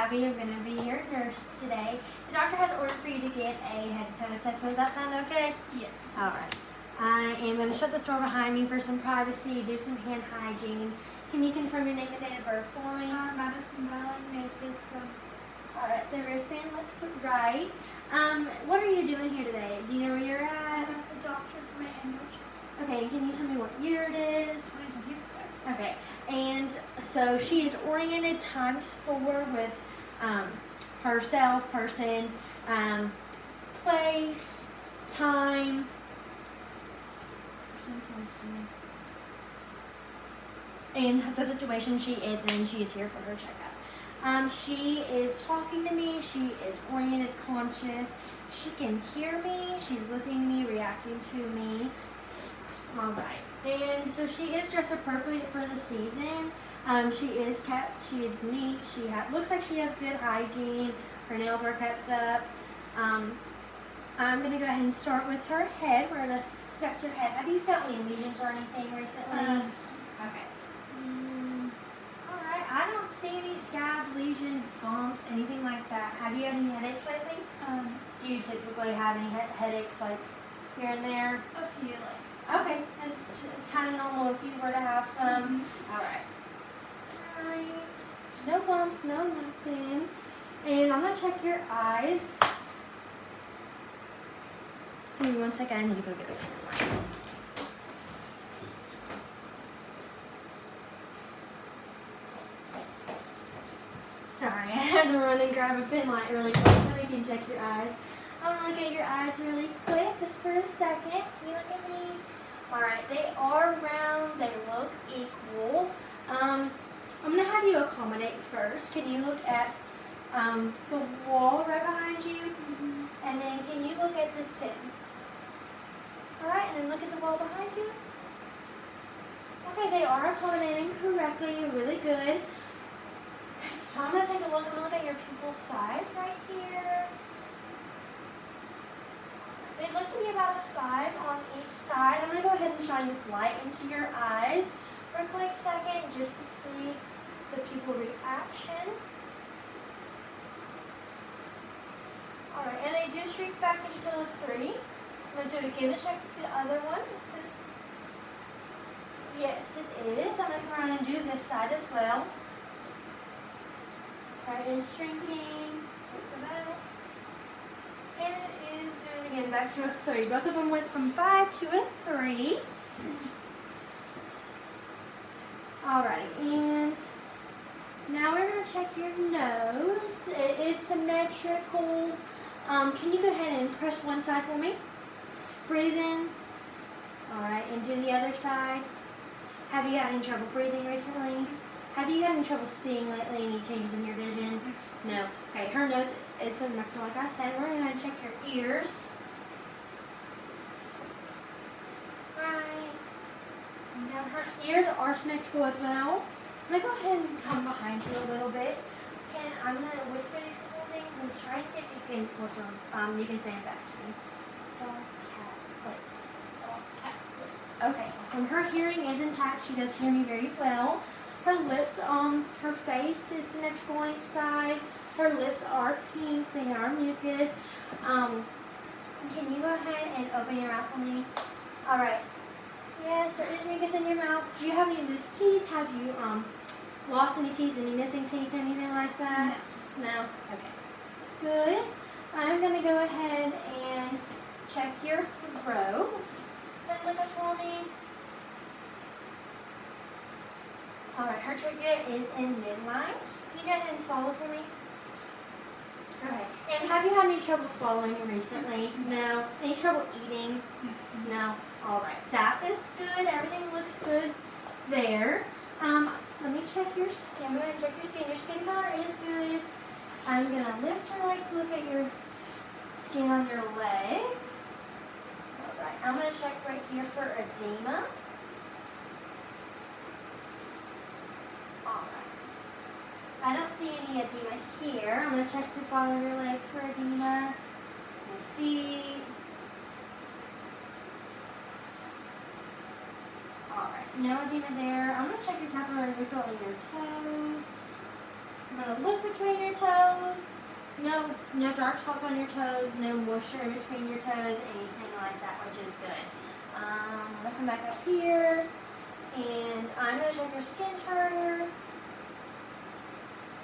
Abby. I'm going to be your nurse today. The doctor has ordered for you to get a head-to-toe assessment. Does that sound okay? Yes. All right. I am going to shut this door behind me for some privacy, do some hand hygiene. Can you confirm your name and date of birth for me? Madison Valley, May 5th, 2006. All right. The wristband looks right. What are you doing here today? Do you know where you're at? I'm at the doctor for my annual check. Okay. Can you tell me what year it is? Okay, and so she is oriented ×4 with herself, person, place, time. And the situation she is in, she is here for her checkup. She is talking to me, she is oriented conscious, she can hear me, she's listening to me, reacting to me. All right. And so she is dressed appropriate for the season. She is kept, she is neat, looks like she has good hygiene, her nails are kept up. I'm going to go ahead and start with her head. We're going to inspect your head. Have you felt any lesions or anything recently? Okay. And, alright, I don't see any scabs, lesions, bumps, anything like that. Have you had any headaches lately? Do you typically have any headaches like here and there? A few, Okay, that's kind of normal if you were to have some. Alright. Alright. No bumps, no nothing. And I'm going to check your eyes. Give me 1 second, I need to go get a pen light. Sorry, I had to run and grab a pen light really quick so we can check your eyes. I'm going to look at your eyes really quick, just for a second. Can you look at me? Alright, they are round, they look equal. I'm going to have you accommodate first. Can you look at the wall right behind you? And then can you look at this pin? Alright, and then look at the wall behind you. Okay, they are accommodating correctly, really good. So I'm going to take a look. I'm going to look at your pupil size right here. They look to be about a 5 on each side. I'm going to go ahead and shine this light into your eyes for a quick second just to see the pupil reaction. Alright, and they do shrink back into a 3. I'm going to do it again to check the other one. Yes, it is. I'm going to come around and do this side as well. Alright, it's shrinking. Take them out. And it is doing it again back to a 3. Both of them went from 5 to a 3. Alrighty, and now we're going to check your nose. It is symmetrical. Can you go ahead and press one side for me? Breathe in. Alright, and do the other side. Have you had any trouble breathing recently? Have you had any trouble seeing lately? Any changes in your vision? No. Okay, her nose is symmetrical, like I said. We're going to check your ears. Right. Now her ears are symmetrical as well. I'm going to go ahead and come behind you a little bit. I'm going to whisper these couple things and try to see if you can whisper them. You can say it back to me. Dog, cat, place. Dog, cat, place. Okay, awesome. Her hearing is intact. She does hear me very well. Her lips on her face is symmetrical on each side. Her lips are pink. They are mucus. Can you go ahead and open your mouth for me? All right. Yes, there is mucus in your mouth. Do you have any loose teeth? Have you lost any teeth? Any missing teeth? Anything like that? No. Okay. That's good. I'm going to go ahead and check your throat. Then look up for me. Alright, her trachea is in midline. Can you go ahead and swallow for me? Okay. And have you had any trouble swallowing recently? No. Any trouble eating? No. Alright. That is good. Everything looks good there. Let me check your skin. I'm going to check your skin. Your skin color is good. I'm going to lift your legs to look at your skin on your legs. Alright. I'm going to check right here for edema. I don't see any edema here. I'm going to check the bottom of your legs for edema. Your feet. Alright, no edema there. I'm going to check your capillary refill on your toes. I'm going to look between your toes. No dark spots on your toes, no moisture in between your toes, anything like that, which is good. I'm going to come back up here, and I'm going to check your skin turner.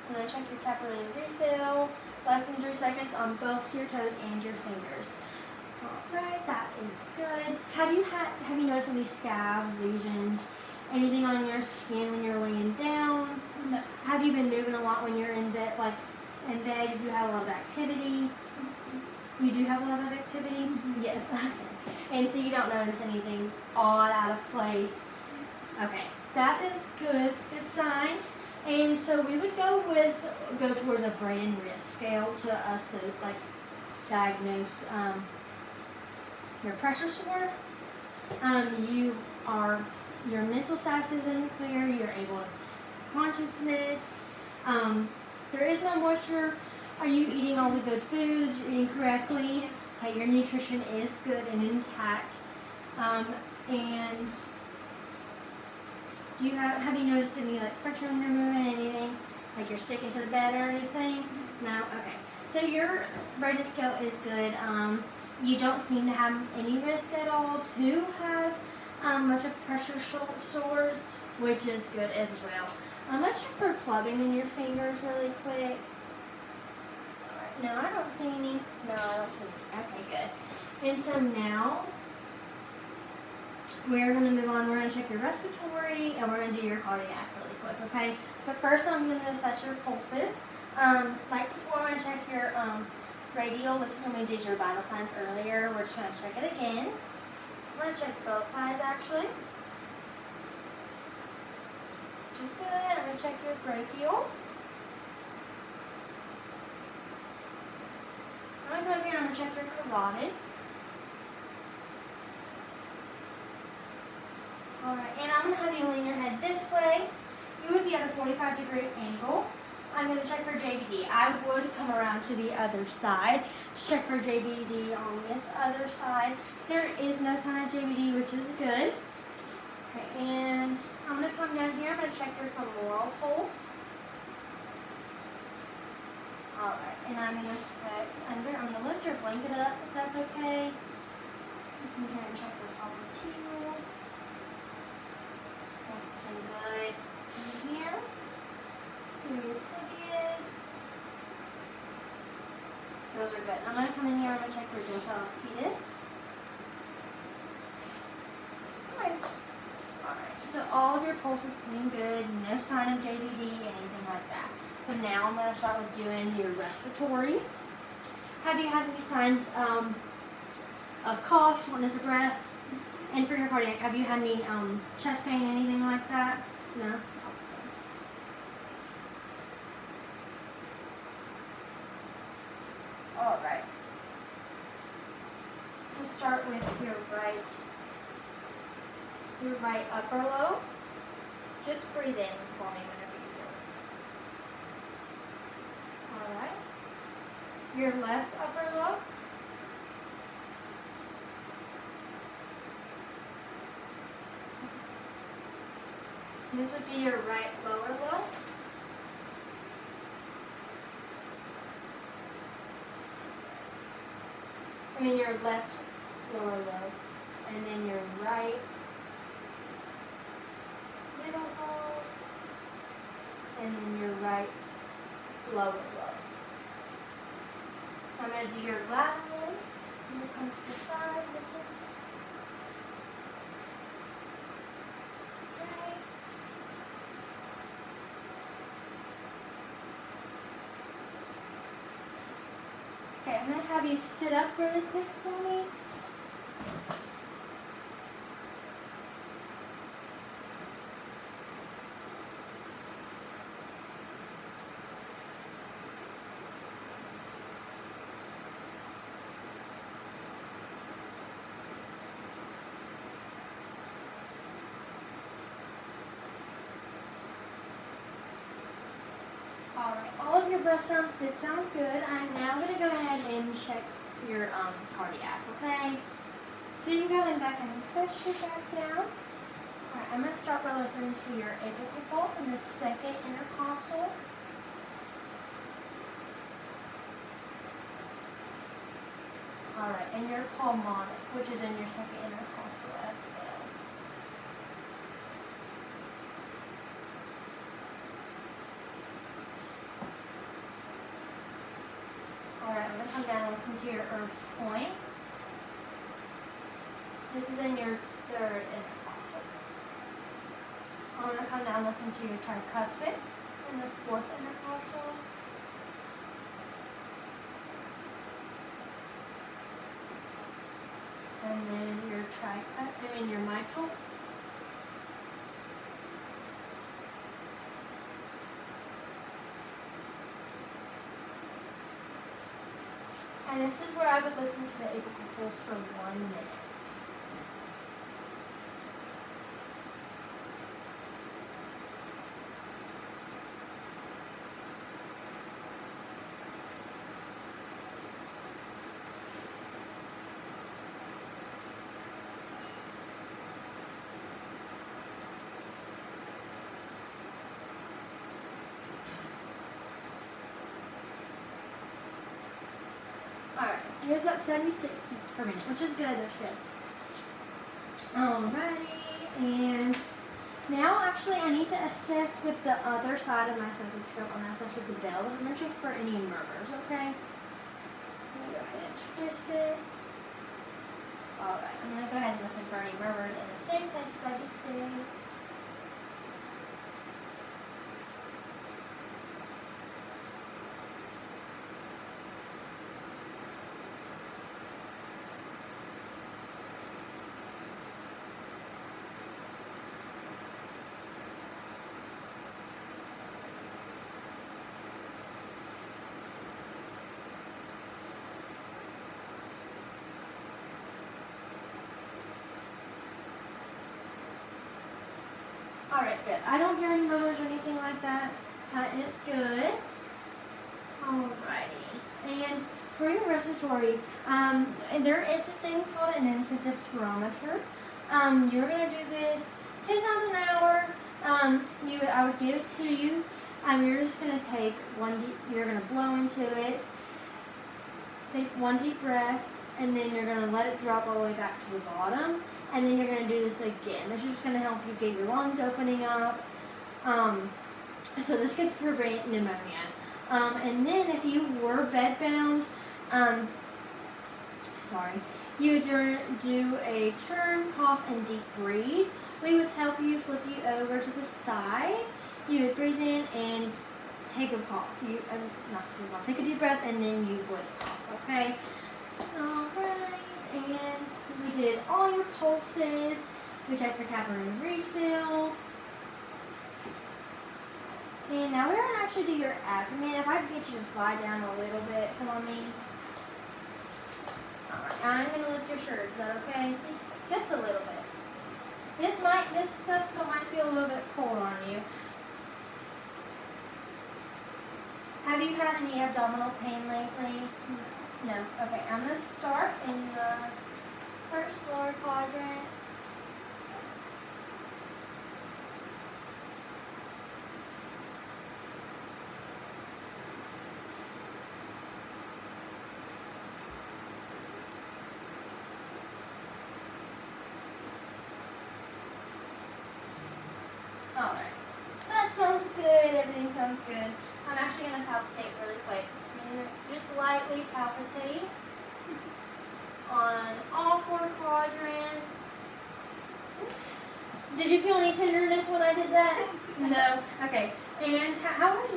I'm going to check your capillary refill. Less than 3 seconds on both your toes and your fingers. Alright, that is good. Have you noticed any scabs, lesions, anything on your skin when you're laying down? No. Have you been moving a lot when you're in bed? Like in bed, you have a lot of activity? You do have a lot of activity? Yes. Okay. And so you don't notice anything odd, out of place? Okay. That is good. It's a good sign. And so we would go towards a brain and wrist scale to us to like diagnose your pressure score. Your mental status is in the clear. You're able to consciousness. There is no moisture. Are you eating all the good foods? You're eating correctly? Yes. Okay, your nutrition is good and intact. And have you noticed any like friction when you're moving, anything? Like you're sticking to the bed or anything? No? Okay. So your rating scale is good. You don't seem to have any risk at all to have much of pressure sores, which is good as well. Let's check for clubbing in your fingers really quick. No, I don't see any. No, I don't see any. Okay, good. And so now we're going to move on. We're going to check your respiratory and we're going to do your cardiac really quick, okay? But first I'm going to assess your pulses. Like before, I'm going to check your radial. This is when we did your vital signs earlier. We're just going to check it again. I'm going to check both sides actually. Which is good. I'm going to check your brachial. I'm going to go over here and I'm going to check your carotid. Alright, and I'm going to have you lean your head this way. You would be at a 45-degree angle. I'm going to check for JVD. I would come around to the other side to check for JVD on this other side. There is no sign of JVD, which is good. Okay, and I'm going to come down here. I'm going to check your femoral pulse. Alright, and I'm going to check under. I'm going to lift your blanket up if that's okay. Come here and check your popliteal. That's some good in here. Your tibias. Those are good. I'm going to come in here. I'm going to check your dorsalis pedis. Alright, so all of your pulses seem good. No sign of JVD, anything like that. So now I'm going to start with doing your respiratory. Have you had any signs of cough, shortness of breath? And for your cardiac, have you had any chest pain, anything like that? No? Awesome. Alright. So start with your right upper lobe. Just breathe in for me whenever you feel it. Alright. Your left upper lobe. This would be your right lower lobe. And then your left lower lobe. And then your right middle lobe. And then your right lower lobe. I'm going to do your bladder lobe. I'm going to come to the side, listen. Right. Okay, I'm going to have you sit up really quick for me. Alright, all of your breath sounds did sound good. I'm now going to go ahead and check your cardiac, okay? So you can go ahead and back and push your back down. Alright, I'm going to start by listening to your apical pulse and the second intercostal. Alright, and your pulmonic, which is in your second intercostal as well. Alright, I'm going to come down and listen to your herbs point. This is in your third intercostal. I'm going to come down and listen to your tricuspid in the fourth intercostal. And then your mitral. And this is where I would listen to the apical pulse for 1 minute. Alright, here's about 76 beats per minute, which is good, that's good. Alrighty, and now actually I need to assess with the other side of my stethoscope. I'm going to assess with the bell. I'm going to check for any murmurs, okay? I'm going to go ahead and twist it. Alright, I'm going to go ahead and listen for any murmurs in the same place as I just did. Alright, good. I don't hear any murmurs or anything like that. That is good. Alrighty. And for your respiratory, there is a thing called an incentive spirometer. You're going to do this 10 times an hour. I would give it to you. You're just going to take you're going to blow into it. Take one deep breath, and then you're going to let it drop all the way back to the bottom. And then you're going to do this again. This is just going to help you get your lungs opening up. So this could prevent pneumonia. And then if you were bedbound, you would do a turn, cough, and deep breathe. We would help you flip you over to the side. You would breathe in and take a cough. Take a deep breath, and then you would cough, okay? Alright. And we did all your pulses. We checked your capillary refill. And now we're going to actually do your abdomen. If I could get you to slide down a little bit for me. Alright, I'm going to lift your shirt. Is that okay? Just a little bit. This stuff still might feel a little bit cold on you. Have you had any abdominal pain lately? No. Okay, I'm going to start in the first lower quadrant. Alright. That sounds good. Everything sounds good. I'm actually going to palpitate really quick. Just lightly palpitate on all 4 quadrants. Did you feel any tenderness when I did that? No? Okay. And how was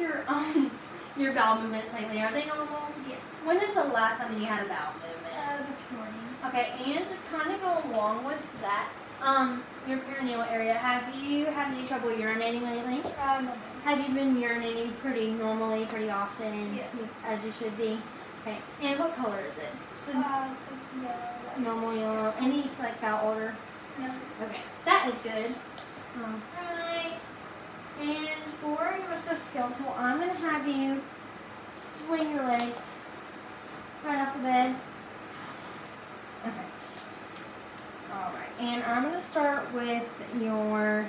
your bowel movements lately? Are they normal? Yes. When is the last time you had a bowel movement? This morning. Okay, and to kind of go along with that, your perineal area, have you had any trouble urinating lately? No. Have you been urinating pretty normally, pretty often? Yes. As you should be? Okay, and what color is it? Yellow. Normal yellow. Any like foul odor? No. Okay, that is good. Alright. And for your musculoskeletal, I'm going to have you swing your legs right off the bed. Okay. Alright, and I'm going to start with your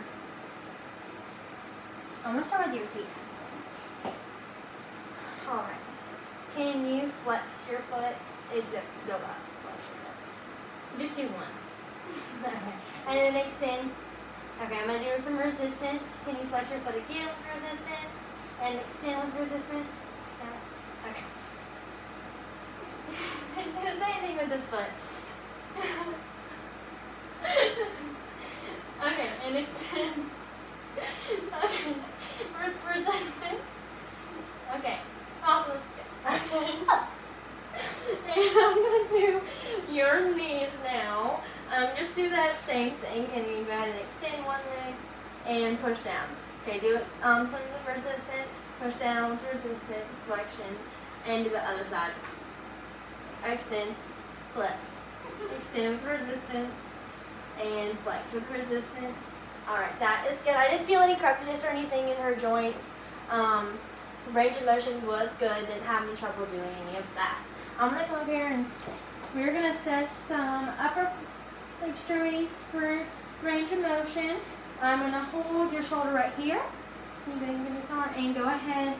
feet. Alright. Can you flex your foot? Go up. Just do one. Okay. And then extend. Okay, I'm going to do some resistance. Can you flex your foot again with resistance? And extend with resistance? Okay. Do the same thing with this foot. Okay, and extend. Okay. Resistance. Okay. Also, let's go. And I'm going to do your knees now. Just do that same thing. Can you go ahead and extend one leg and push down? Okay, do it. Some resistance, push down with resistance, flexion, and do the other side. Extend, flex. Extend with resistance, and flex with resistance. Alright, that is good. I didn't feel any crepiness or anything in her joints. Range of motion was good. Didn't have any trouble doing any of that. I'm going to come up here and we're going to set some upper extremities for range of motion. I'm going to hold your shoulder right here. You can give this on and go ahead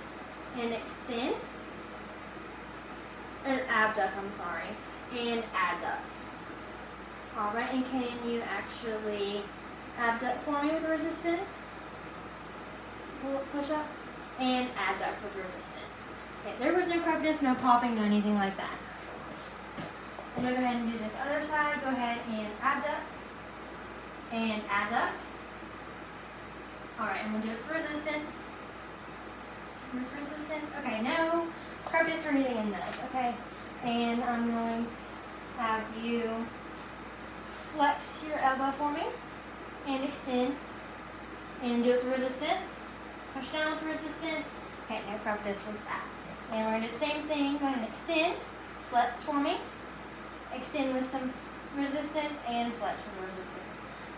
and extend. And abduct, I'm sorry. And adduct. Alright, and can you actually abduct for me with resistance? Push up. And adduct with resistance. Okay, there was no crepiness, no popping, no anything like that. I'm going to go ahead and do this other side. Go ahead and abduct. And adduct. Alright, and we'll do it with resistance. With resistance. Okay, no crepiness or anything in those. Okay, and I'm going to have you flex your elbow for me. And extend. And do it with resistance. Push down with resistance. Okay, no crepiness with that. And we're going to do the same thing. Go ahead and extend. Flex for me. Extend with some resistance and flex with resistance.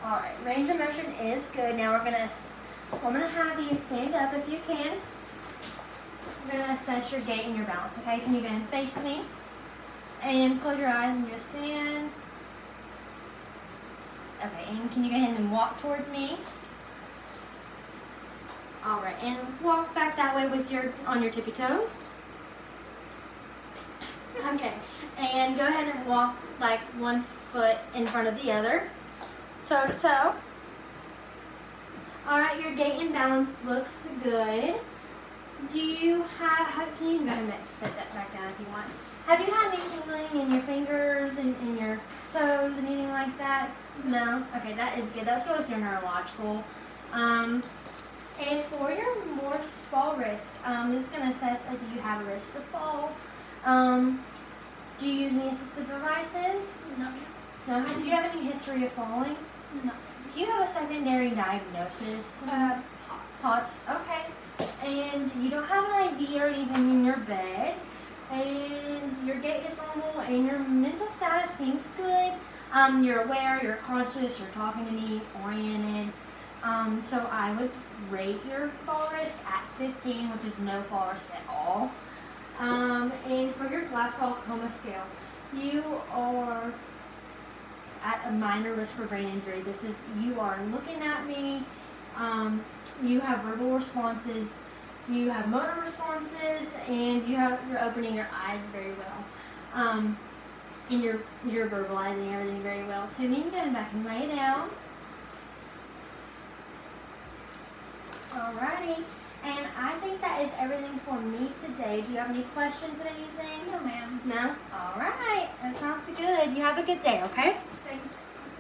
Alright, range of motion is good. Now I'm going to have you stand up if you can. We're going to assess your gait and your balance. Okay, can you go and face me? And close your eyes and just stand. Okay, and can you go ahead and walk towards me? Alright, and walk back that way with on your tippy toes. Okay, and go ahead and walk like one foot in front of the other, toe to toe. Alright, your gait and balance looks good. Do you can you go ahead and set that back down if you want. Have you had any tingling in your fingers and in your toes, anything like that? No? Okay, that is good. That'll go with your neurological. And for your more fall risk, this is going to assess if you have a risk to fall. Do you use any assistive devices? No. No. Do you have any history of falling? No. Do you have a secondary diagnosis? POTS. Okay. And you don't have an IV or anything in your bed. And your gait is normal and your mental status seems good. You're aware, you're conscious, you're talking to me, oriented. So I would rate your fall risk at 15, which is no fall risk at all. And for your Glasgow coma scale, you are at a minor risk for brain injury. You are looking at me, you have verbal responses, you have motor responses, and you're opening your eyes very well. And you're verbalizing everything very well too. You can go back and lay down. Alrighty. And I think that is everything for me today. Do you have any questions or anything? No, ma'am. No? Alright. That sounds good. You have a good day, okay?